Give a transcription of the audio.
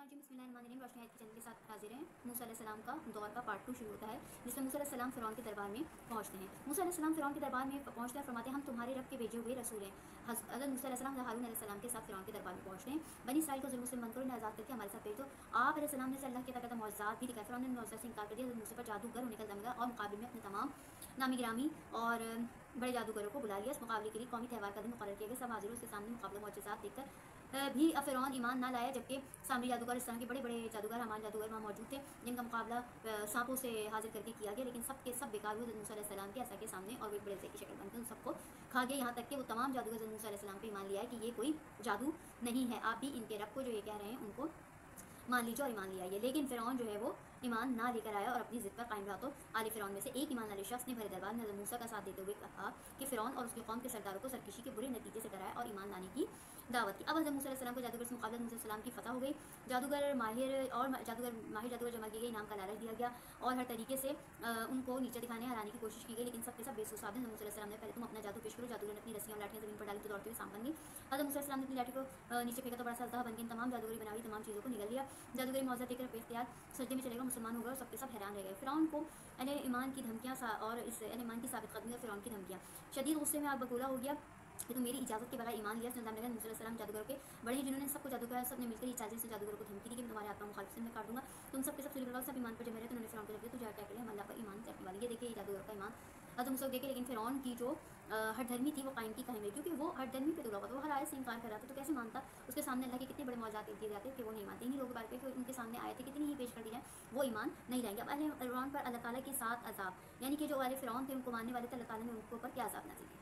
जी बिस्मिल्लाहिर्रहमानिर्रहीम। रोशनी आयत की चैनल के साथ हाजिर हैं। मूसा अलैहिस्सलाम का दौर का पार्ट 2 शुरू होता है, जिसमें मूसा अलैहिस्सलाम फ़िरौन के दरबार में पहुंचते हैं। मूसा अलैहिस्सलाम फ़िरौन के दरबार में पहुंचते हैं, फरमाते हैं हम तुम्हारे रब के भेजे हुए रसूल हैं। हज़रत मूसा अलैहिस्सलाम हारून अलैहिस्सलाम के साथ फ़िरौन के दरबार में पहुंचते हैं। बनी इसराइल को जुल्म से मन करो, आज़ाद करके हमारे साथ भेज दो। आप अलैहिस्सलाम ने अल्लाह के तक मौज़ात भी दिखाए। फ़िरौन ने मौज़ात से इनकार कर दिया। मूसा पर जादूगर होने का इल्ज़ाम लगाया और मुकाबले में अपने तमाम नामी गिरामी और बड़े जादूगरों को बुला लिया। इस मुकाबले के लिए कौमी त्यौहार का दिन मुकर्रर किया गया। सब हाजिर उसके सामने मुकाबला मौजज़ात देखकर भी फ़िरौन ईमान ना लाया, जबकि सामरी जादूगर इस तरह के बड़े बड़े जादूगर हमारे जादूगर वहाँ मौजूद थे, जिनका मुकाबला सांपों से हाजिर करके किया गया, लेकिन सब के सब बेकार हुए मूसा अलैहिस्सलाम के ऐसा के सामने, और वे बड़े से की शक्ल बनकर उन सबको खा गया। यहाँ तक कि वो तमाम जादूगर मूसा अलैहिस्सलाम पे ईमान लिया है कि ये कोई जादू नहीं है, आप भी इनके रब को जो ये कह रहे हैं उनको मान लीजिए और ईमान ले आइए। लेकिन फ़िरौन जो है वो ईमान ना लेकर आया और अपनी ज़िद पर कायम रहा। तो आले फ़िरौन में से एक ईमान वाले शख्स ने भरे दरबार में मूसा का साथ देते हुए कहा कि फ़िरौन और उसके कौम के सरदारों को सरकशी के बुरे नतीजे से डराया और ईमान लाने की दावत की। अब हज़रत मूसा अलैहिस्सलाम को जादूगर से मुकाबला मूसा अलैहिस्सलाम की फतह हो गई। जादूगर माहिर जादूगर जमा किए गए, इनाम का लालच दिया गया और हर तरीके से उनको नीचे दिखाने हराने की कोशिश की गई, लेकिन सब के सब बेसुध साबित। मूसा अलैहिस्सलाम ने पहले तुम अपना जादू पेश करो। जादूगर ने अपनी रस्सियाँ और लाठियाँ ज़मीन पर डाली तो दौड़ते हुए सांप बन गई। हज़रत मूसा अलैहिस्सलाम ने अपनी लाठी को नीचे फेंका तो बड़ा सा अजदहा बन के तमाम जादूगरी बना हुई तमाम चीज़ों को निगल लिया। जादूगरी मौज़ा देखकर बेख्तियार सजदे में चलेगा, मुसलमान हो गए और सबके सब हैरान रह गए। फ़िरौन को अहले ईमान की धमकियाँ और इस अहले ईमान की साबित कदमी और फ़िरौन की धमकियाँ, शदीद गुस्से में आग बबूला हो गया कि तुम मेरी इजाज़त के बगैर ईमान लिया। मूसा अलैहिस्सलाम जादूगरों के बड़े हैं, जिन्होंने सबको जादू कराया। सब ने मिलकर ये साजिश से जादूगरों को धमकी दी कि मैं तुम्हारे आत्मा मुखालिफ से मैं काट दूंगा, तुम सबके सब सुनी सब ईमान पर जमे रहे। तो उन्होंने फ़िरौन को जब दिया, तुझे क्या करे, हम अल्लाह पर ईमान रखने वाले। ये देखिए ये जादूगरों का ईमान तुम सब देखे। लेकिन फ़िरौन की जो हठधर्मी थी वो कायम की कायम रही, क्योंकि वो हठधर्मी पे तुला हुआ था, वो हर आयत से इनकार कर रहा था। तो कैसे मानता, उसके सामने अल्लाह के कितने बड़े मौज़ात दिए जाते कि वो नहीं मानते। इन्हीं लोगों के बारे में उनके सामने आए थे, कितनी ही पेश कर दी जाए वो ईमान नहीं लाएंगे। अब अहले फ़िरौन पर अल्लाह ताला के साथ अज़ाब, यानी कि जो वाले फ़िरौन थे उनको मानने वाले थे, अल्लाह ताला ने उनके ऊपर क्या अज़ाब नाज़िल किया।